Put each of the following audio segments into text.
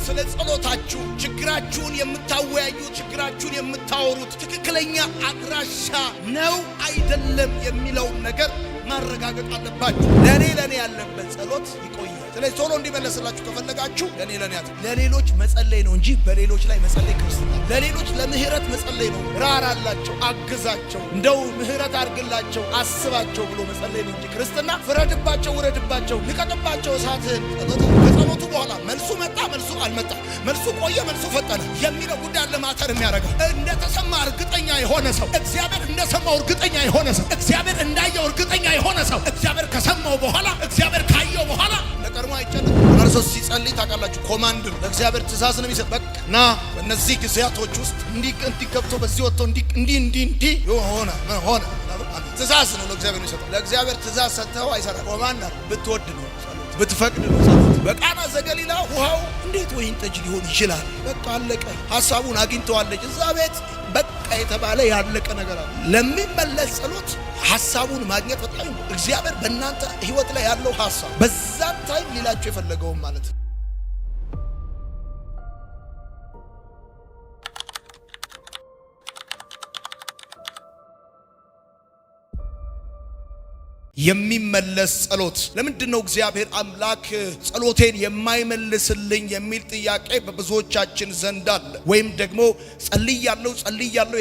ስለ ጸሎታችሁ ችግራችሁን የምታወያዩ ችግራችሁን የምታወሩት ትክክለኛ አድራሻ ነው አይደለም የሚለው ነገር ማረጋገጥ አለባችሁ። ለኔ ያለበት ጸሎት ይቆያል። ስለዚህ ቶሎ እንዲመለስላችሁ ከፈለጋችሁ ለኔ ለሌሎች መጸለይ ነው እንጂ በሌሎች ላይ መጸለይ ክርስትና ለሌሎች ለምህረት መጸለይ ነው። ራራላቸው፣ አግዛቸው፣ እንደው ምህረት አድርግላቸው፣ አስባቸው ብሎ መጸለይ ነው እንጂ ክርስትና ፍረድባቸው፣ ውረድባቸው፣ ልቀቅባቸው እሳትህን ከጸሎቱ በኋላ መልሱ መጣ፣ መልሱ አልመጣ፣ መልሱ ቆየ፣ መልሱ ፈጠነ የሚለው ጉዳይ ለማተር የሚያደርገው እንደተሰማ እርግጠኛ የሆነ ሰው እግዚአብሔር እንደሰማው እርግጠኛ የሆነ ሰው እግዚአብሔር እንዳየው እርግጠኛ የሆነ ሰው እግዚአብሔር ከሰማው በኋላ እግዚአብሔር ካየው በኋላ ለቀርሞ አይጨነቅም። አርሶስ ሲጸልይ ታውቃላችሁ ኮማንድ ነው፣ ለእግዚአብሔር ትእዛዝ ነው የሚሰጥ። በቃ ና በእነዚህ ጊዜያቶች ውስጥ እንዲህ ገብቶ በዚህ ወጥቶ እንዲህ ሆነ ትእዛዝ ነው ለእግዚአብሔር የሚሰጥ። ለእግዚአብሔር ትእዛዝ ሰጥተው አይሰራም። ኮማንድ ብትወድ ነው ብትፈቅድ ነው ጸሎት። በቃና ዘገሊላ ውሃው እንዴት ወይን ጠጅ ሊሆን ይችላል? በቃ አለቀ። ሐሳቡን አግኝተዋለች እዛ ቤት። በቃ የተባለ ያለቀ ነገር አለ። ለሚመለስ ጸሎት ሐሳቡን ማግኘት በጣም እግዚአብሔር በእናንተ ህይወት ላይ ያለው ሐሳብ በዛ ታይም ሊላችሁ የፈለገው ማለት ነው። የሚመለስ ጸሎት። ለምንድነው እግዚአብሔር አምላክ ጸሎቴን የማይመልስልኝ የሚል ጥያቄ በብዙዎቻችን ዘንድ አለ። ወይም ደግሞ ጸልያለሁ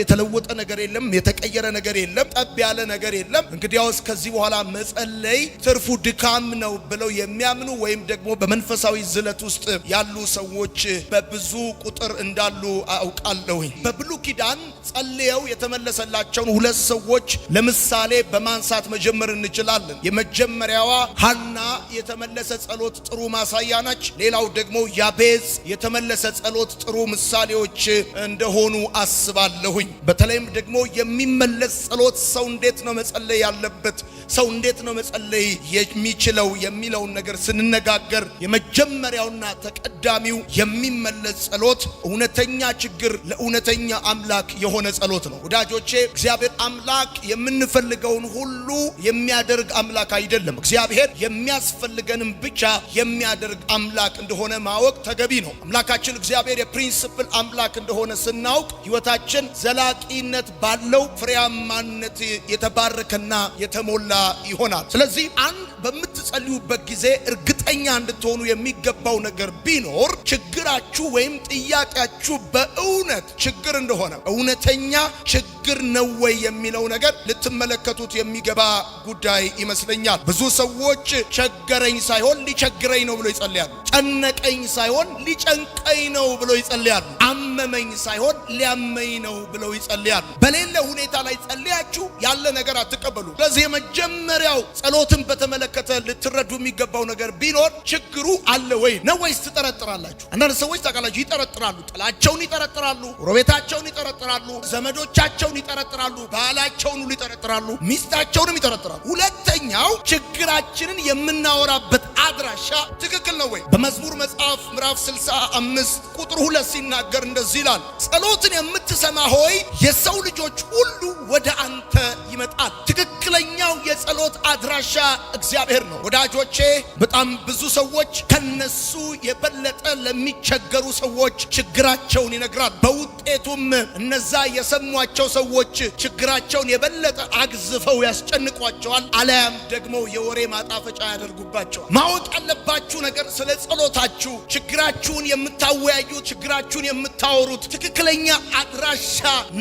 የተለወጠ ነገር የለም፣ የተቀየረ ነገር የለም፣ ጠብ ያለ ነገር የለም፣ እንግዲያውስ ከዚህ በኋላ መጸለይ ትርፉ ድካም ነው ብለው የሚያምኑ ወይም ደግሞ በመንፈሳዊ ዝለት ውስጥ ያሉ ሰዎች በብዙ ቁጥር እንዳሉ አውቃለሁኝ። በብሉይ ኪዳን ጸልየው የተመለሰላቸውን ሁለት ሰዎች ለምሳሌ በማንሳት መጀመር እንችላለን። የመጀመሪያዋ ሐና የተመለሰ ጸሎት ጥሩ ማሳያ ነች። ሌላው ደግሞ ያቤዝ የተመለሰ ጸሎት ጥሩ ምሳሌዎች እንደሆኑ አስባለሁኝ። በተለይም ደግሞ የሚመለስ ጸሎት ሰው እንዴት ነው መጸለይ ያለበት፣ ሰው እንዴት ነው መጸለይ የሚችለው የሚለውን ነገር ስንነጋገር የመጀመሪያውና ተቀዳሚው የሚመለስ ጸሎት እውነተኛ ችግር ለእውነተኛ አምላክ የሆነ ጸሎት ነው። ወዳጆቼ እግዚአብሔር አምላክ የምንፈልገውን ሁሉ የሚያደርግ አምላክ አይደለም። እግዚአብሔር የሚያስፈልገንም ብቻ የሚያደርግ አምላክ እንደሆነ ማወቅ ተገቢ ነው። አምላካችን እግዚአብሔር የፕሪንሲፕል አምላክ እንደሆነ ስናውቅ ሕይወታችን ዘላቂነት ባለው ፍሬያማነት የተባረከና የተሞላ ይሆናል። ስለዚህ አንድ በምትጸልዩበት ጊዜ እርግጠኛ እንድትሆኑ የሚገባው ነገር ቢኖር ችግራችሁ ወይም ጥያቄያችሁ በእውነት ችግር እንደሆነ እውነተኛ ችግር ነው ወይ የሚለው ነገር ልትመለከቱት የሚገባ ጉዳይ ይመስለኛል። ብዙ ሰዎች ቸገረኝ ሳይሆን ሊቸግረኝ ነው ብሎ ይጸልያሉ። ጨነቀኝ ሳይሆን ሊጨንቀኝ ነው ብሎ ይጸልያሉ። አመመኝ ሳይሆን ሊያመኝ ነው ብለው ይጸልያሉ። በሌለ ሁኔታ ላይ ጸልያችሁ ያለ ነገር አትቀበሉ። ስለዚህ የመጀመሪያው ጸሎትን በተመለከተ ልትረዱ የሚገባው ነገር ቢኖር ችግሩ አለ ወይ ነው ወይስ ትጠረጥራላችሁ? አንዳንድ ሰዎች ታውቃላችሁ ይጠረጥራሉ። ጥላቸውን ይጠረጥራሉ፣ ጎረቤታቸውን ይጠረጥራሉ፣ ዘመዶቻቸውን ይጠረጥራሉ፣ ባላቸውን ይጠረጥራሉ፣ ሚስታቸውንም ይጠረጥራሉ። ሁለተኛው ችግራችንን የምናወራበት አድራሻ ትክክል ነው ወይ? በመዝሙር መጽሐፍ ምዕራፍ 65 ቁጥር 2 ሲናገር እንደዚህ ይላል፣ ጸሎትን የምትሰማ ሆይ የሰው ልጆች ሁሉ ወደ አንተ ይመጣል። ትክክለኛው የጸሎት አድራሻ እግዚአብሔር ነው። ወዳጆቼ በጣም ብዙ ሰዎች ከነሱ የበለጠ ለሚቸገሩ ሰዎች ችግራቸውን ይነግራል። በውጤቱም እነዛ የሰሟቸው ሰዎች ችግራቸውን የበለጠ አግዝፈው ያስጨንቋቸዋል፣ አለያም ደግሞ የወሬ ማጣፈጫ ያደርጉባቸዋል። ማወቅ ያለባችሁ ነገር ስለ ጸሎታችሁ ችግራችሁን የምታወያዩ ችግራችሁን የምታወሩት ትክክለኛ አድራሻ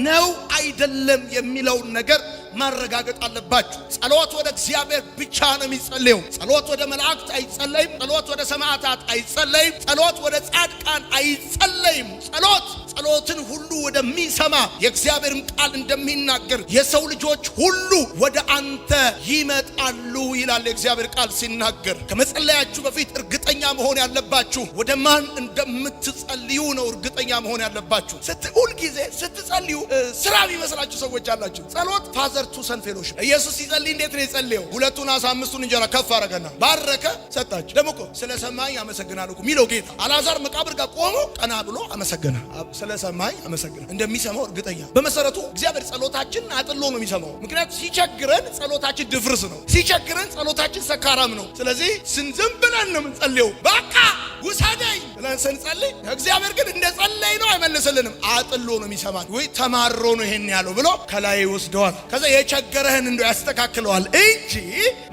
ነው አይደለም የሚለውን ነገር ማረጋገጥ አለባችሁ። ጸሎት ወደ እግዚአብሔር ብቻ ነው የሚጸለየው። ጸሎት ወደ መላእክት አይጸለይም። ጸሎት ወደ ሰማዕታት አይጸለይም። ጸሎት ወደ ጻድቃን አይጸለይም። ጸሎትን ሁሉ ወደሚሰማ የእግዚአብሔርም ቃል እንደሚናገር የሰው ልጆች ሁሉ ወደ አንተ ይመጣሉ ይላል የእግዚአብሔር ቃል ሲናገር። ከመጸለያችሁ በፊት እርግጠኛ መሆን ያለባችሁ ወደ ማን እንደምትጸልዩ ነው እርግጠኛ መሆን ያለባችሁ። ሁል ጊዜ ስትጸልዩ ስራ የሚመስላችሁ ሰዎች አላችሁ። ጸሎት ፋዘር ቱ ሰን ፌሎሺፕ። ኢየሱስ ሲጸልይ እንዴት ነው የጸለየው? 2 ዓሣ 5 እንጀራ ከፍ አረገና ባረከ ሰጣቸው። ደግሞ እኮ ስለሰማኝ አመሰግናለሁ የሚለው ጌታ አልዓዛር መቃብር ጋር ቆሞ ቀና ብሎ አመሰገነ። ስለሰማኝ አመሰግናለሁ እንደሚሰማው እርግጠኛ። በመሰረቱ እግዚአብሔር ጸሎታችንን አጥሎ ነው የሚሰማው። ምክንያቱም ሲቸግረን ጸሎታችን ድፍርስ ነው። ሲቸግረን ጸሎታችን ሰካራም ነው። ስለዚህ ዝም ብለን ነው የምንጸልየው። በቃ ውሰደኝ ብለን ስንጸልይ እግዚአብሔር ግን እንደ ጸለይ ነው አይመልስልንም። አጥሎ ነው የሚሰማን። ወይ ተማሮ ነው ይሄን ያለው ብሎ ከላይ ይወስደዋል። ከዛ የቸገረህን እንደው ያስተካክለዋል እንጂ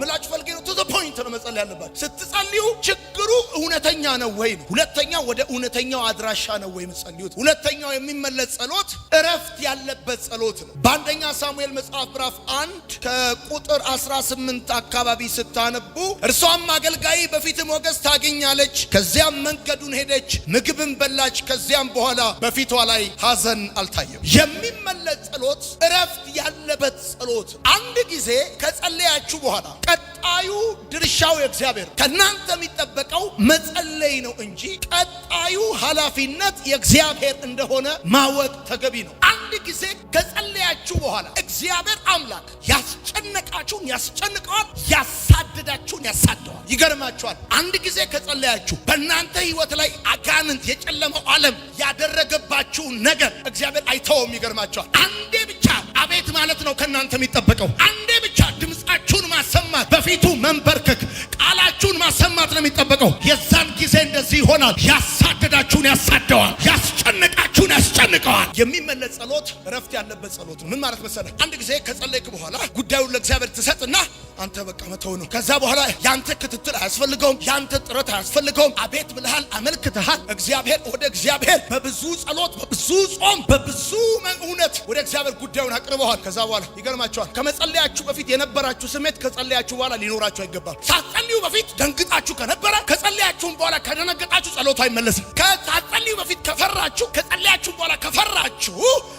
ምላችሁ ፈልጌ ነው። ቱ ዘ ፖይንት ነው መጸለይ ያለባችሁ። ስትጸልዩ ችግሩ እውነተኛ ነው ወይ ነው። ሁለተኛ ወደ እውነተኛው አድራሻ ነው ወይ የምትጸልዩት። ሁለተኛው የሚመለስ ጸሎት እረፍት ያለበት ጸሎት ነው። በአንደኛ ሳሙኤል መጽሐፍ ምዕራፍ 1 ከቁጥር 18 አካባቢ ስታነቡ እርሷም አገልጋይ በፊት ሞገስ ታገኛለች፣ ከዚያም መንገዱን ሄደች፣ ምግብን በላች፣ ከዚያም በኋላ በፊቷ ላይ ሐዘን አልታየም። የሚመለስ ጸሎት እረፍት ያለበት ጸሎት። አንድ ጊዜ ከጸለያችሁ በኋላ ቀጣዩ ድርሻው የእግዚአብሔር ከናንተ የሚጠበቀው መጸለይ ነው እንጂ ቀጣዩ ኃላፊነት የእግዚአብሔር እንደሆነ ማወቅ ተገቢ ነው። አንድ ጊዜ ከጸለያችሁ በኋላ እግዚአብሔር አምላክ ያስጨነቃችሁን ያስጨንቀዋል፣ ያሳደዳችሁን ያሳደዋል። ይገርማችኋል። አንድ ጊዜ ከጸለያችሁ በእናንተ ህይወት ላይ አጋንንት የጨለመው ዓለም ያደረገባችሁን ነገር እግዚአብሔር አይተውም። ይገርማችኋል። አንዴ ብቻ አቤት ማለት ነው ከናንተ የሚጠበቀው። አንዴ ብቻ ድምጻችሁን ማሰማት፣ በፊቱ መንበርከክ፣ ቃላችሁን ማሰማት ነው የሚጠበቀው። የዛን ጊዜ እንደዚህ ይሆናል። ያሳደዳችሁን ያሳደዋል፣ ያስጨነቃችሁን ያስጨንቀዋል። የሚመለስ ጸሎት እረፍት ያለበት ጸሎት ነው። ምን ማለት መሰለህ? አንድ ጊዜ ከጸለይክ በኋላ ጉዳዩን ለእግዚአብሔር ትሰጥና አንተ በቃ መተው ነው። ከዛ በኋላ ያንተ ክትትል አያስፈልገውም፣ ያንተ ጥረት አያስፈልገውም። አቤት ብለሃል፣ አመልክተሃል። ወደ እግዚአብሔር በብዙ ጸሎት፣ በብዙ ጾም፣ በብዙ እውነት ወደ እግዚአብሔር ጉዳዩን አቅርበዋል። ከዛ በኋላ ይገርማችኋል። ከመጸለያችሁ በፊት የነበራችሁ ስሜት ከጸለያችሁ በኋላ ሊኖራችሁ አይገባም። ሳትጸልዩ በፊት ደንግጣችሁ ከነበረ ከጸለያችሁም በኋላ ከደነገጣችሁ ጸሎቱ አይመለስም። ከሳትጸልዩ በፊት ከፈራችሁ ከጸለያችሁ በኋላ ከፈራችሁ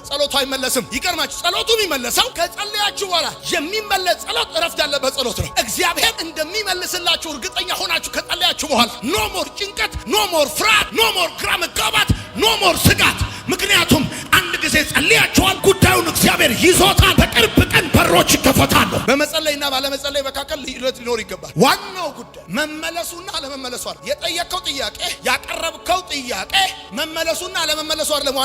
ጸሎቱ አይመለስም። ይገርማችሁ፣ ጸሎቱ የሚመለሰው ከጸለያችሁ በኋላ የሚመለስ ጸሎት እረፍት ያለበት ጸሎት ነው። እግዚአብሔር እንደሚመልስላችሁ እርግጠኛ ሆናችሁ ከጸለያችሁ በኋላ ኖ ሞር ጭንቀት፣ ኖ ሞር ፍርሃት፣ ኖ ሞር ግራ መጋባት፣ ኖ ሞር ስጋት። ምክንያቱም አንድ ጊዜ ጸልያችኋል፣ ጉዳዩን እግዚአብሔር ይዞታል። በቅርብ ቀን በሮች ይከፈታሉ። በመጸለይና ባለመጸለይ መካከል ልዩነት ሊኖር ይገባል። ዋናው ጉዳይ መመለሱና አለመመለሱ አይደለም። የጠየቀው ጥያቄ፣ ያቀረብከው ጥያቄ መመለሱና አለመመለሱ አይደለም።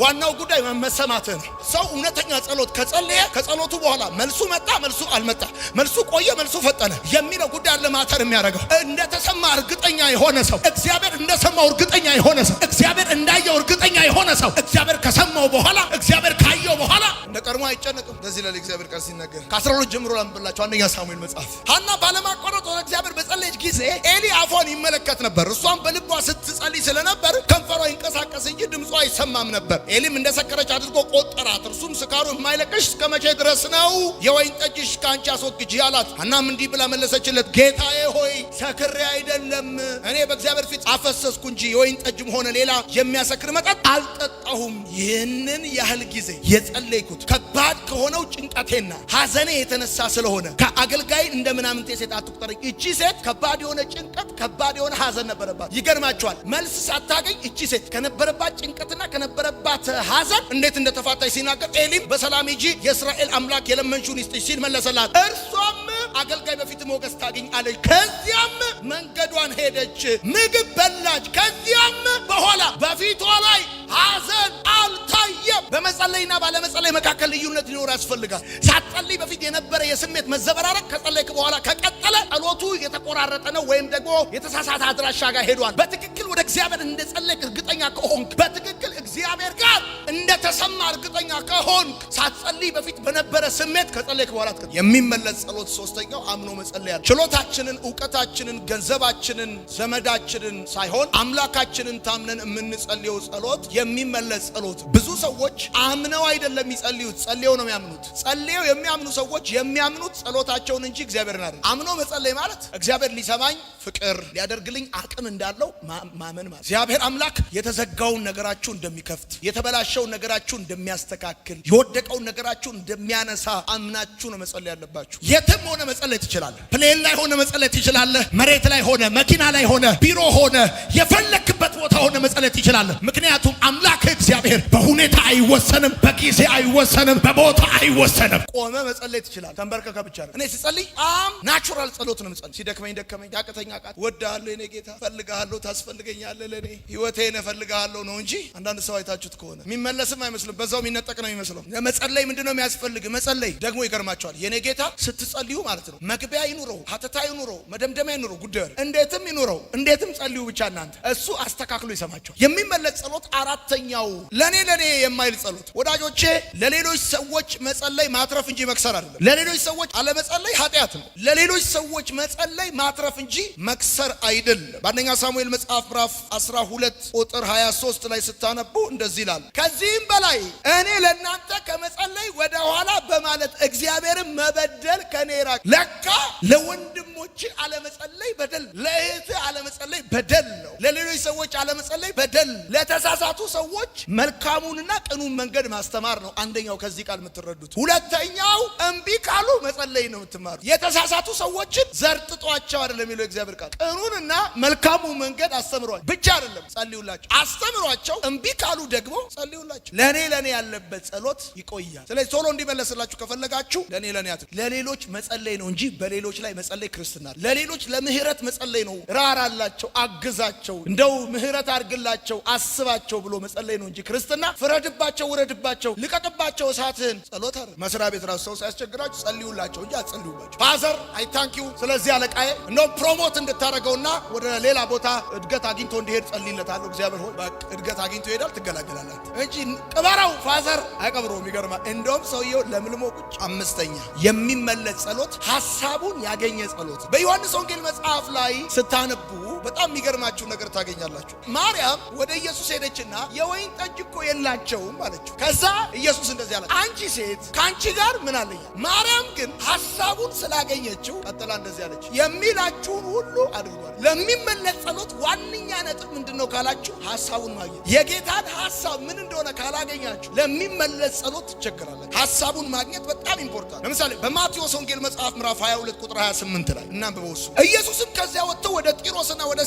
ዋናው ጉዳይ መሰማትህ ነው። ሰው እውነተኛ ጸሎት ከጸለየ ከጸሎቱ በኋላ መልሱ መጣ፣ መልሱ አልመጣ፣ መልሱ ቆየ፣ መልሱ ፈጠነ የሚለው ጉዳይ አለ ማተር የሚያደርገው። እንደተሰማ እርግጠኛ የሆነ ሰው፣ እግዚአብሔር እንደሰማው እርግጠኛ የሆነ ሰው፣ እግዚአብሔር እንዳየው እርግጠኛ የሆነ ሰው፣ እግዚአብሔር ከሰማው በኋላ፣ እግዚአብሔር ካየው በኋላ እንደ ቀድሞ አይጨነቅም። ለዚህ ለእግዚአብሔር ቃል ሲናገር ከ12 ጀምሮ ላንብላችሁ። አንደኛ ሳሙኤል መጽሐፍ ሐና ባለማቋረጥ ወደ እግዚአብሔር በጸለየች ጊዜ ኤሊ አፏን ይመለከት ነበር። እሷም በልቧ ስትጸልይ ስለነበር ከንፈሯ ይንቀሳቀስ እንጂ ድምጿ አይሰማም ነበር። ኤሊም እንደሰከረች አድርጎ ቆጠራት። እርሱም ስካሩ የማይለቅሽ እስከ መቼ ድረስ ነው? የወይን ጠጅሽ ከአንቺ አስወግጂ አላት። ሐናም እንዲህ ብላ መለሰችለት፣ ጌታዬ ሆይ ሰክሬ አይደለም፣ እኔ በእግዚአብሔር ፊት አፈሰስኩ እንጂ የወይን ጠጅም ሆነ ሌላ የሚያሰክር መጠጥ አልጠጣሁም። ይህንን ያህል ጊዜ የጸለይኩት ከባድ ከሆነው ጭንቀቴና ሐዘኔ የተነሳ ስለሆነ ከአገልጋይ እንደ ምናምንቴ ሴት አትቁጠረኝ። እቺ ሴት ከባድ የሆነ ጭንቀት፣ ከባድ የሆነ ሐዘን ነበረባት። ይገርማቸዋል። መልስ ሳታገኝ እቺ ሴት ከነበረባት ጭንቀትና ከነበረባት ሐዘን እንዴት እንደተፋታች ሲናገር ኤሊም በሰላም ሂጂ የእስራኤል አምላክ የለመንሽውን ይስጥሽ ሲል መለሰላት። እርሷም አገልጋይ በፊት ሞገስ ታገኝ አለች። ከዚያም መንገዷን ሄደች፣ ምግብ በላች። ከዚያም በኋላ በፊቷ ላይ ሐዘን አልታየም። በመጸለይና ባለመጸለይ መካከል ልዩነት ሊኖር ያስፈልጋል። ሳትጸልይ በፊት የነበረ የስሜት መዘበራረቅ ከጸለይክ በኋላ ከቀጠለ ጸሎቱ የተቆራረጠ ነው ወይም ደግሞ የተሳሳተ አድራሻ ጋር ሄዷል። በትክክል ወደ እግዚአብሔር እንደጸለይክ እርግጠኛ ከሆንክ፣ በትክክል እግዚአብሔር ጋር እንደተሰማ እርግጠኛ ከሆንክ፣ ሳትጸልይ በፊት በነበረ ስሜት ከጸለይክ በኋላ የሚመለስ ጸሎት ሶስተኛው አምኖ መጸለይ ያለ ችሎታችንን፣ ዕውቀታችንን፣ ገንዘባችንን፣ ዘመዳችንን ሳይሆን አምላካችንን ታምነን የምንጸልየው ጸሎት የሚመለስ ጸሎት። ብዙ ሰዎች አምነው አይደለም የሚጸልዩት፣ ጸልየው ነው የሚያምኑት። ጸልየው የሚያምኑ ሰዎች የሚያምኑት ጸሎታቸውን እንጂ እግዚአብሔርን አይደለም። አምኖ መጸለይ ማለት እግዚአብሔር ሊሰማኝ ፍቅር ሊያደርግልኝ አቅም እንዳለው ማመን ማለት። እግዚአብሔር አምላክ የተዘጋውን ነገራችሁ እንደሚከፍት፣ የተበላሸውን ነገራችሁ እንደሚያስተካክል፣ የወደቀውን ነገራችሁ እንደሚያነሳ አምናችሁ ነው መጸለይ ያለባችሁ። የትም ሆነ መጸለይ ትችላለህ። ፕሌን ላይ ሆነ መጸለይ ትችላለህ። መሬት ላይ ሆነ፣ መኪና ላይ ሆነ፣ ቢሮ ሆነ፣ የፈለክበት ቦታ ሆነ መጸለይ ትችላለህ። ምክንያቱም አምላክ እግዚአብሔር በሁኔታ አይወሰንም፣ በጊዜ አይወሰንም፣ በቦታ አይወሰንም። ቆመ መጸለይ ትችላለህ። ተንበርከከ ብቻ ነው። እኔ ስጸልይ ናቹራል ጸሎት ነው የምጸልይ። ሲደክመኝ ደከመኝ፣ ያቅተኛ ቃት፣ ወድሃለሁ የኔ ጌታ፣ ፈልግሃለሁ፣ ታስፈልገኛለህ፣ ለኔ ህይወቴን እፈልግሃለሁ ነው እንጂ አንዳንድ ሰው አይታችሁት ከሆነ የሚመለስም አይመስልም፣ በዛው የሚነጠቅ ነው የሚመስለው። ለመጸለይ ምንድነው የሚያስፈልግ? መጸለይ ደግሞ ይገርማቸዋል። የኔ ጌታ ስትጸልዩ ማለት ነው መግቢያ ይኑረው፣ ሀተታ ይኑረው፣ መደምደሚያ ይኑረው፣ ጉዳዩ እንዴትም ይኑረው፣ እንዴትም ጸልዩ ብቻ እናንተ እሱ አስተካክሎ ይሰማቸዋል። የሚመለስ ጸሎት አራተኛው ለኔ የማይል ጸሎት ወዳጆቼ፣ ለሌሎች ሰዎች መጸለይ ማትረፍ እንጂ መክሰር አይደለም። ለሌሎች ሰዎች አለመጸለይ ኃጢአት ነው። ለሌሎች ሰዎች መጸለይ ማትረፍ እንጂ መክሰር አይደለም። በአንደኛ ሳሙኤል መጽሐፍ ምዕራፍ 12 ቁጥር 23 ላይ ስታነቡ እንደዚህ ይላል፣ ከዚህም በላይ እኔ ለእናንተ ከመጸለይ ወደ ኋላ በማለት እግዚአብሔርን መበደል ከኔ ይራቅ። ለካ ለወንድሞች አለመጸለይ በደል፣ ለእህት አለመጸለይ በደል ነው። ለሌሎች ሰዎች አለመጸለይ በደል፣ ለተሳሳቱ ሰዎች መልካሙንና ቅኑን መንገድ ማስተማር ነው። አንደኛው ከዚህ ቃል የምትረዱት። ሁለተኛው እምቢ ካሉ መጸለይ ነው የምትማሩ። የተሳሳቱ ሰዎችን ዘርጥጧቸው አይደለም የሚለው እግዚአብሔር ቃል። ቅኑንና መልካሙ መንገድ አስተምሯቸው ብቻ አይደለም ጸልዩላቸው፣ አስተምሯቸው። እምቢ ካሉ ደግሞ ጸልዩላቸው። ለኔ ያለበት ጸሎት ይቆያል። ስለዚህ ቶሎ እንዲመለስላችሁ ከፈለጋችሁ ለኔ ለሌሎች መጸለይ ነው እንጂ በሌሎች ላይ መጸለይ ክርስትና። ለሌሎች ለምህረት መጸለይ ነው። ራራላቸው፣ አግዛቸው፣ እንደው ምህረት አድርግላቸው፣ አስባቸው ብሎ መጸለይ ነው እንጂ ክርስትና ፍረድባቸው፣ ውረድባቸው፣ ልቀቅባቸው እሳትህን ጸሎት አይደል። መስሪያ ቤት ራሱ ሰው ሲያስቸግራችሁ ጸልዩላቸው እንጂ አትጸልዩባቸው። ፋዘር አይ ታንክ ዩ ስለዚህ አለቃዬ እንደው ፕሮሞት እንድታረገውና ወደ ሌላ ቦታ እድገት አግኝቶ እንዲሄድ ጸልይለታለሁ። እግዚአብሔር ሆይ በቃ እድገት አግኝቶ ይሄዳል፣ ትገላገላላት እንጂ ቅበራው ፋዘር አይቀብረውም። ይገርማል። እንደውም ሰውየው ለምልሞ ቁጭ። አምስተኛ የሚመለስ ጸሎት ሐሳቡን ያገኘ ጸሎት። በዮሐንስ ወንጌል መጽሐፍ ላይ ስታነቡ በጣም የሚገርማችሁ ነገር ታገኛላችሁ። ማርያም ወደ ኢየሱስ ሄደችና የወይን ጠጅ እኮ የላቸውም አለችው። ከዛ ኢየሱስ እንደዚህ አለ፣ አንቺ ሴት ከአንቺ ጋር ምን አለኝ? ማርያም ግን ሐሳቡን ስላገኘችው ቀጥላ እንደዚህ አለች፣ የሚላችሁን ሁሉ አድርጓል። ለሚመለስ ጸሎት ዋነኛ ነጥብ ምንድነው ካላችሁ ሐሳቡን ማግኘት። የጌታን ሐሳብ ምን እንደሆነ ካላገኛችሁ ለሚመለስ ጸሎት ትቸገራላችሁ። ሐሳቡን ማግኘት በጣም ኢምፖርታንት። ለምሳሌ በማቴዎስ ወንጌል መጽሐፍ ምዕራፍ 22 ቁጥር 28 ላይ እናንብበው። ኢየሱስም ከዚያ ወጥቶ ወደ ጢሮስና ወደ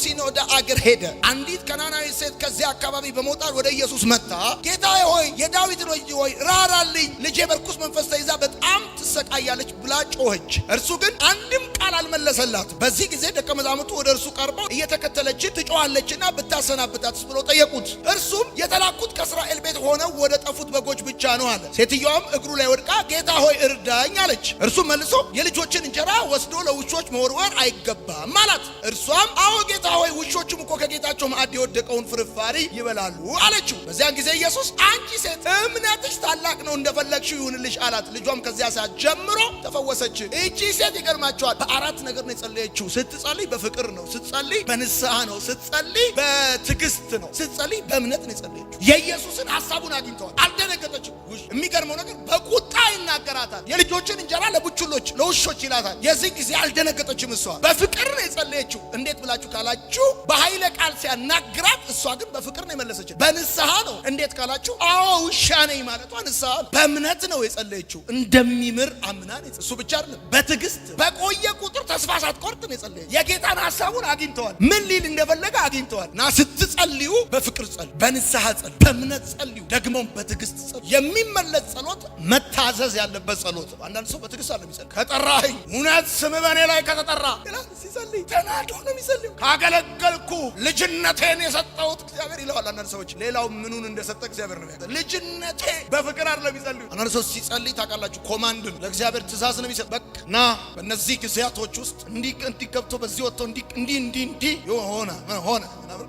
ሲኖዳ አገር ሄደ። አንዲት ከናናዊት ሴት ከዚያ አካባቢ በመውጣት ወደ ኢየሱስ መጣ። ጌታዬ ሆይ የዳዊት ልጅ ሆይ ራራልኝ፣ ልጄ በርኩስ መንፈስ ተይዛ በጣም ትሰቃያለች ብላ ጮኸች። እርሱ ግን አንድም ቃል አልመለሰላትም። በዚህ ጊዜ ደቀ መዛሙርቱ ወደ እርሱ ቀርበው እየተከተለች ትጮኻለችና ብታሰናብታትስ ብሎ ጠየቁት። እርሱም የተላኩት ከእስራኤል ቤት ሆነው ወደ ጠፉት በጎች ብቻ ነው አለ። ሴትዮዋም እግሩ ላይ ወድቃ ጌታ ሆይ እርዳኝ አለች። እርሱ መልሶ የልጆችን እንጀራ ወስዶ ለውሾች መወርወር አይገባም አላት። እርሷም አዎ ጌታ ሆይ ውሾችም እኮ ከጌታቸው ማዕድ የወደቀውን ፍርፋሪ ይበላሉ አለችው። በዚያን ጊዜ ኢየሱስ አንቺ ሴት እምነትሽ ታላቅ ነው፣ እንደፈለግሽው ይሁንልሽ አላት። ልጇም ከዚያ ሰዓት ጀምሮ ተፈወሰች። እቺ ሴት ይገርማቸዋል፣ በአራት ነገር ነው የጸለየችው። ስትጸልይ በፍቅር ነው፣ ስትጸልይ በንስሐ ነው፣ ስትጸልይ በትዕግስት ነው፣ ስትጸልይ በእምነት ነው የጸለየችው። የኢየሱስን ሐሳቡን አግኝተዋል። አልደነገጠችም። የሚገርመው ነገር በቁጣ ይናገራታል። የልጆችን እንጀራ ለቡችሎች ለውሾች ይላታል። የዚህ ጊዜ አልደነገጠችም። እሷ በፍቅር ነው የጸለየችው። እንዴት ብላችሁ ካላችሁ በኃይለ ቃል ሲያናግራት፣ እሷ ግን በፍቅር ነው የመለሰችው። በንስሐ ነው። እንዴት ካላችሁ አዎ ውሻ ነኝ ማለቷ ንስሐ። በእምነት ነው የጸለየችው። እንደሚምር አምና ነው። እሱ ብቻ አይደለም፣ በትዕግስት በቆየ ቁጥር ተስፋ ሳትቆርጥ ነው የጸለየችው። የጌታን ሐሳቡን አግኝተዋል። ምን ሊል እንደፈለገ አግኝተዋል። እና ስትጸልዩ በፍቅር ጸልዩ፣ በንስሐ ጸልዩ፣ በእምነት ጸልዩ፣ ደግሞም በትዕግስት ጸልዩ። የሚመለስ ጸሎት መታዘዝ ያለበት ጸሎት። አንዳንድ ሰው በትዕግስት አለ የሚጸልይ። ከጠራኸኝ እውነት ስም በእኔ ላይ ከተጠራ ይላል ሲጸልይ። ተናዶ ነው የሚጸልየው። ካገለገልኩ ልጅነቴን የሰጠሁት እግዚአብሔር ይለዋል። አንዳንድ ሰዎች ሌላው ምኑን እንደሰጠ እግዚአብሔር ነው ያለው። ልጅነቴ በፍቅር አይደለም የሚጸልዩ። አንዳንድ ሰው ሲጸልይ ታውቃላችሁ፣ ኮማንድ ነው፣ ለእግዚአብሔር ትእዛዝ ነው የሚሰጥ። በቃ ና በእነዚህ ጊዜያቶች ውስጥ እንዲህ ገብቶ በዚህ ወጥቶ እንዲህ ሆነ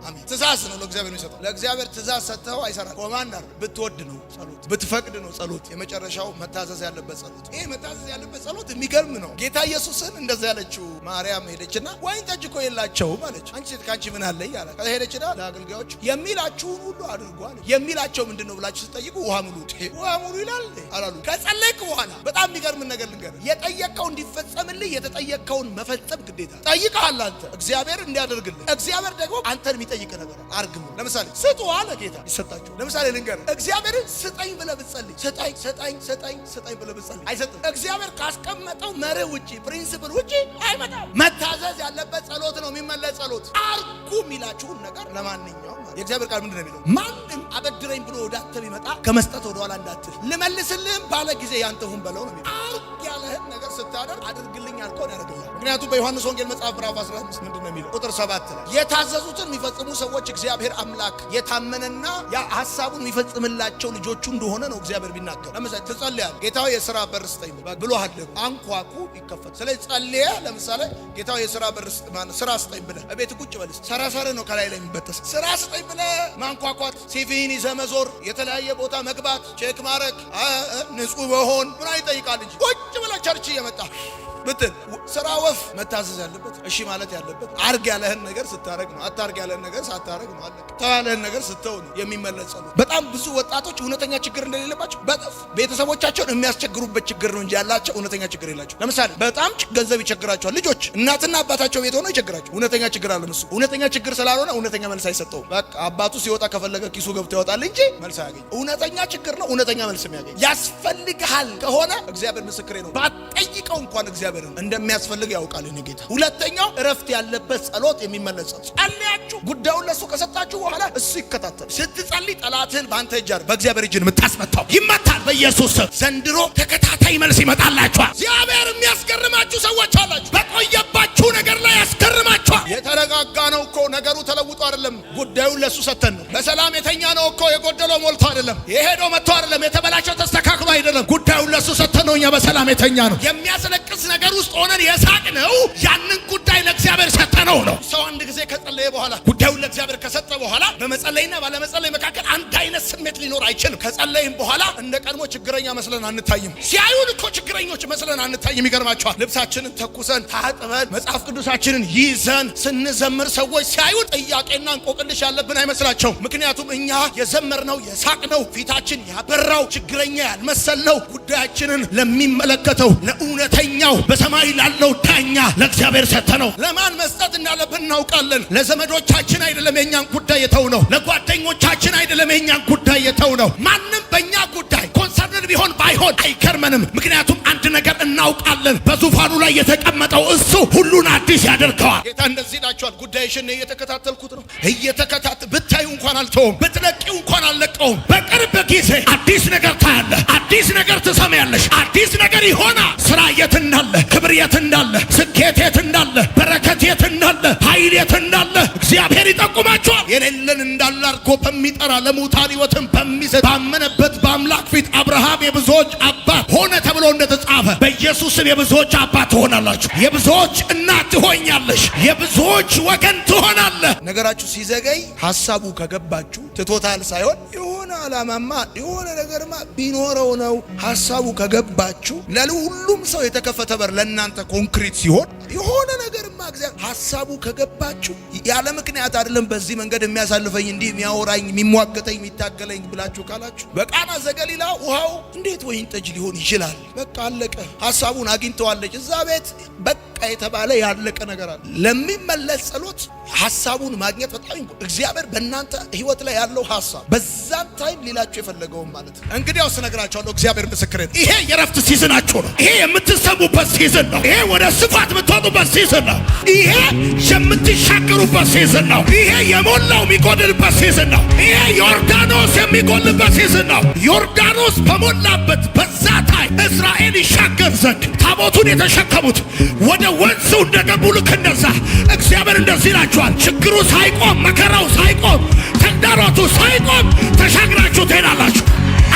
አሜን። ትእዛዝ ነው ለእግዚአብሔር የሚሰጠው። ለእግዚአብሔር ትእዛዝ ሰጥተው አይሰራም። ኮማንድ አይደል። ብትወድ ነው ጸሎት፣ ብትፈቅድ ነው ጸሎት። የመጨረሻው መታዘዝ ያለበት ጸሎት። ይሄ መታዘዝ ያለበት ጸሎት የሚገርም ነው። ጌታ ኢየሱስን እንደዛ ያለችው ማርያም ሄደችና ወይን ጠጅ እኮ የላቸውም አለች። አንቺ ሴት ካንቺ ምን አለኝ አለ። ሄደችና ለአገልጋዮች የሚላችሁን ሁሉ አድርጉ አለ። የሚላቸው ምንድነው ብላችሁ ስትጠይቁ ውሃ ሙሉ ይላል አላሉ። ከጸለይክ በኋላ በጣም የሚገርም ነገር ልንገርህ። የጠየቀው እንዲፈጸምልህ የተጠየቀውን መፈጸም ግዴታ። ጠይቀሃል አንተ እግዚአብሔር እንዲያደርግልህ። እግዚአብሔር ደግሞ አንተን የሚጠይቅ ነገር አርግም። ለምሳሌ ስጡ አለ ጌታ፣ ይሰጣችሁ። ለምሳሌ ልንገርህ፣ እግዚአብሔርን ስጠኝ ብለህ ብትጸልይ፣ ስጠኝ ብለህ ብትጸልይ አይሰጥም። እግዚአብሔር ካስቀመጠው መርህ ውጪ፣ ፕሪንሲፕል ውጪ አይመጣም። መታዘዝ ያለበት ጸሎት ነው የሚመለስ ጸሎት። አርጉ የሚላችሁን ነገር ለማንኛውም የእግዚአብሔር ቃል ምንድነው የሚለው? ማንም አበድረኝ ብሎ ወደ አንተ ቢመጣ ከመስጠት ወደ ኋላ እንዳትል፣ ልመልስልህም ባለ ጊዜ ያንተ ሁን በለው ነው የሚለው። አርግ ያለህን ነገር ስታደርግ አድርግልኝ ያልከውን ያደርግልሃል። ምክንያቱም በዮሐንስ ወንጌል መጽሐፍ ምዕራፍ 15 ምንድነው የሚለው? ቁጥር 7 ላይ የታዘዙትን የሚፈጽሙ ሰዎች እግዚአብሔር አምላክ የታመነና ያ ሐሳቡን የሚፈጽምላቸው ልጆቹ እንደሆነ ነው እግዚአብሔር ቢናገር። ለምሳሌ ትጸልያለህ፣ ጌታ ሆይ የሥራ በር ስጠኝ ብሎሃል፣ አንኳኩ ይከፈት። ስለዚህ ጸልየ ለምሳሌ ጌታ ሆይ የሥራ በር ስራ ስጠኝ ብለህ እቤት ቁጭ በልስ ሰራሰረ ነው ከላይ ላይ የሚበተስ ስራ ስጠኝ ብለህ ማንኳኳት፣ ሲቪን ይዘህ መዞር፣ የተለያየ ቦታ መግባት፣ ቼክ ማድረግ ንጹህ በሆን ምን አይጠይቃል እንጂ ቁጭ ብለህ ቸርች እየመጣ ብትል ስራ ወፍ መታዘዝ ያለበት እሺ ማለት ያለበት አርግ ያለህን ነገር ስታረግ ነው። አታርግ ያለህን ነገር ሳታረግ ነው። አለቀ። ተው ያለህን ነገር ስተው ነው የሚመለስ ጸሎት። በጣም ብዙ ወጣቶች እውነተኛ ችግር እንደሌለባቸው በጥፍ ቤተሰቦቻቸውን የሚያስቸግሩበት ችግር ነው እንጂ ያላቸው እውነተኛ ችግር የላቸው። ለምሳሌ በጣም ገንዘብ ይቸግራቸዋል ልጆች፣ እናትና አባታቸው ቤት ሆነው ይቸግራቸው። እውነተኛ ችግር አለ እሱ። እውነተኛ ችግር ስላልሆነ እውነተኛ መልስ አይሰጠውም። በቃ አባቱ ሲወጣ ከፈለገ ኪሱ ገብቶ ያወጣል እንጂ መልስ አያገኝ። እውነተኛ ችግር ነው እውነተኛ መልስ የሚያገኝ። ያስፈልግሃል ከሆነ እግዚአብሔር ምስክሬ ነው፣ ባትጠይቀው እንኳን እግዚአብሔር እንደሚያስፈልግ ያውቃል እኔ ጌታ። ሁለተኛው እረፍት ያለበት ጸሎት የሚመለስ ጸልያችሁ ጉዳዩን ለሱ ከሰጣችሁ በኋላ እሱ ይከታተል። ስትጸልይ ጠላትህን በአንተ እጅ በእግዚአብሔር እጅ የምታስመታው ይመታል በኢየሱስ ስም። ዘንድሮ ተከታታይ መልስ ይመጣላችኋል። እግዚአብሔር የሚያስገርማችሁ ሰዎች አላችሁ። በቆየባችሁ ነገር ላይ ያስገርማችኋል። የተረጋጋ ነው እኮ ነገሩ ተለውጦ አይደለም፣ ጉዳዩን ለሱ ሰተን ነው። በሰላም የተኛ ነው እኮ የጎደለው ሞልቶ አይደለም፣ የሄደው መጥቶ አይደለም፣ የተበላሸው ተስተካክሎ አይደለም፣ ጉዳዩን ለሱ ሰተን ነው። እኛ በሰላም የተኛ ነው። የሚያስለቅስ ነገር ውስጥ ሆነን የሳቅ ነው። ያንን ጉዳይ ለእግዚአብሔር ሰጠነው ነው። ሰው አንድ ጊዜ ከጸለየ በኋላ ጉዳዩን ለእግዚአብሔር ከሰጠ በኋላ በመጸለይና ባለመጸለይ መካከል አንድ አይነት ስሜት ሊኖር አይችልም። ከጸለይም በኋላ እንደ ቀድሞ ችግረኛ መስለን አንታይም። ሲያዩን እኮ ችግረኞች መስለን አንታይም። ይገርማቸዋል። ልብሳችንን ተኩሰን ታጥበን መጽሐፍ ቅዱሳችንን ይዘን ስንዘምር ሰዎች ሲያዩን ጥያቄና እንቆቅልሽ ያለብን አይመስላቸውም። ምክንያቱም እኛ የዘመርነው የሳቅነው ፊታችን ያበራው ችግረኛ ያልመሰልነው ጉዳያችንን ለሚመለከተው ለእውነተኛው በሰማይ ላለው ዳኛ ለእግዚአብሔር ሰጠነው። ለማን መስጠት እንዳለብን እናውቃለን። ለዘመዶቻችን አይደለም የኛን ጉዳይ የተውነው፣ ለጓደኞቻችን አይደለም የኛን ጉዳይ የተውነው። ማንም በእኛ ጉዳይ ኮንሰርንድ ቢሆን ባይሆን አይከርመንም። ምክንያቱም አንድ ነገር እናውቃለን፣ በዙፋኑ ላይ የተቀመጠው እሱ ሁሉን አዲስ ያደርገዋል። ጌታ እንደዚህ ይላችኋል፣ ጉዳይሽን እየተከታተልኩት ነው። ብታዩ እንኳን አልተውም፣ ብትለቂው እንኳን አልለቀውም። በቅርብ ጊዜ አዲስ ነገር ታያለህ፣ አዲስ ነገር ትሰማያለሽ፣ አዲስ ነገር ይሆናል። ስራ የት እንዳለ፣ ክብር የት እንዳለ፣ ስኬት የት እንዳለ፣ በረከት የት እንዳለ፣ ኃይል የት እንዳለ እግዚአብሔር ይጠቁማቸዋል። የሌለን እንዳለ አድርጎ በሚጠራ ለሙታን ሕይወትን በሚሰጥ ባመነበት በአምላክ ፊት አብርሃም የብዙዎች አባት ሆነ ተብሎ እንደተጻፈ በኢየሱስም የብዙዎች አባት ትሆናላችሁ። የብዙዎች እናት ትሆኛለሽ። የብዙዎች ወገን ትሆናለህ። ነገራችሁ ሲዘገይ ሐሳቡ ከገባችሁ ትቶታል ሳይሆን የሆነ ዓላማማ የሆነ ነገርማ ቢኖረው ነው። ሐሳቡ ከገባችሁ ለሁሉም ሰው የተከፈተ በር ለእናንተ ኮንክሪት ሲሆን የሆነ ነገርማ እግዚአብሔር ሐሳቡ ከገባችሁ ያለ ምክንያት አይደለም በዚህ መንገድ የሚያሳልፈኝ እንዲህ የሚያወራኝ የሚሟገተኝ የሚታገለኝ ብላችሁ ካላችሁ በቃና ዘገሊላ ውሃው እንዴት ወይን ጠጅ ሊሆን ይችላል? በቃ አለቀ። ሐሳቡን አግኝተዋለች እዛ ቤት በቃ የተባለ ያለቀ ነገር አለ። ለሚመለስ ጸሎት ሐሳቡን ማግኘት በጣም እግዚአብሔር በእናንተ ህይወት ላይ ያለው ሐሳብ በዛን ታይም ሊላችሁ የፈለገውን ማለት ነው። እንግዲያውስ እነግራችኋለሁ፣ እግዚአብሔር ምስክሬ ነው። ይሄ የረፍት ሲዝናችሁ ነው። ይሄ የምትሰሙበት ሲዝን ነው። ይሄ ወደ ስፋት የምትወጡበት ሲዝን ነው። ይሄ የምትሻገሩበት ሲዝን ነው። ይሄ የሞላው የሚጎልበት ሲዝን ነው። ይሄ ዮርዳኖስ የሚጎልበት ሲዝን ነው። ዮርዳኖስ በሞላበት በዛ ታይም እስራኤል ይሻገር ዘንድ ታቦቱን የተሸከሙት ወደ ወንዙ እንደገቡ ልክ እንደዛ እግዚአብሔር እንደዚህ ይላችኋል፣ ችግሩ ሳይቆም መከራው ሳይቆም ተግዳሮቱ ሳይቆም ተሻግራችሁ ትሄዳላችሁ፣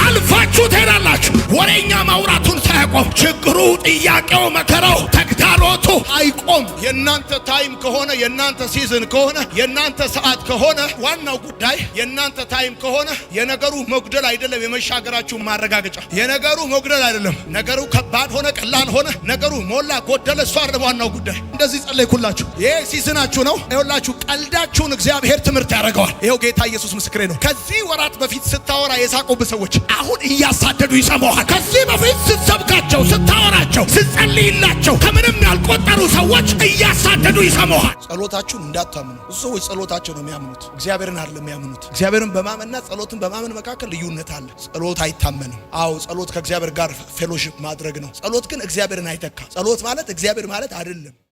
አልፋችሁ ትሄዳላችሁ። ወሬኛ ማውራቱን ሳይቆም ችግሩ፣ ጥያቄው፣ መከራው፣ ተግዳሮቱ አይቆም። የእናንተ ታይም ከሆነ የእናንተ ሲዝን ከሆነ የእናንተ ሰዓት ከሆነ ዋናው ጉዳይ የእናንተ ታይም ከሆነ የነገሩ መጉደል አይደለም የመሻገራችሁ ማረጋገጫ። የነገሩ መጉደል አይደለም። ነገሩ ከባድ ሆነ ቀላል ሆነ ነገሩ ሞላ ጎደለ እሱ አይደለም ዋናው ጉዳይ። እንደዚህ ጸለይኩላችሁ። ይሄ ሲዝናችሁ ነው። ይኸውላችሁ ቀልዳችሁን እግዚአብሔር ትምህርት ያደርገዋል። ይኸው ጌታ ኢየሱስ ምስክሬ ነው። ከዚህ ወራት በፊት ስታወራ የሳቁብህ ሰዎች አሁን እያሳደዱ ይሰማዋል። ከዚህ በፊት ስትሰብካቸው፣ ስታወራቸው፣ ስትጸልይላቸው ከምንም ያልቆጠሩ ሰዎች እያሳደዱ ይሰማዋል። ጸሎታችሁን እንዳታምኑ። ብዙ ሰዎች ጸሎታቸው ነው የሚያምኑት፣ እግዚአብሔርን አይደለም የሚያምኑት። እግዚአብሔርን በማመንና ጸሎትን በማመን መካከል ልዩነት አለ። ጸሎት አይታመንም። አዎ ጸሎት ከእግዚአብሔር ጋር ፌሎሺፕ ማድረግ ነው። ጸሎት ግን እግዚአብሔርን አይተካ። ጸሎት ማለት እግዚአብሔር ማለት አይደለም።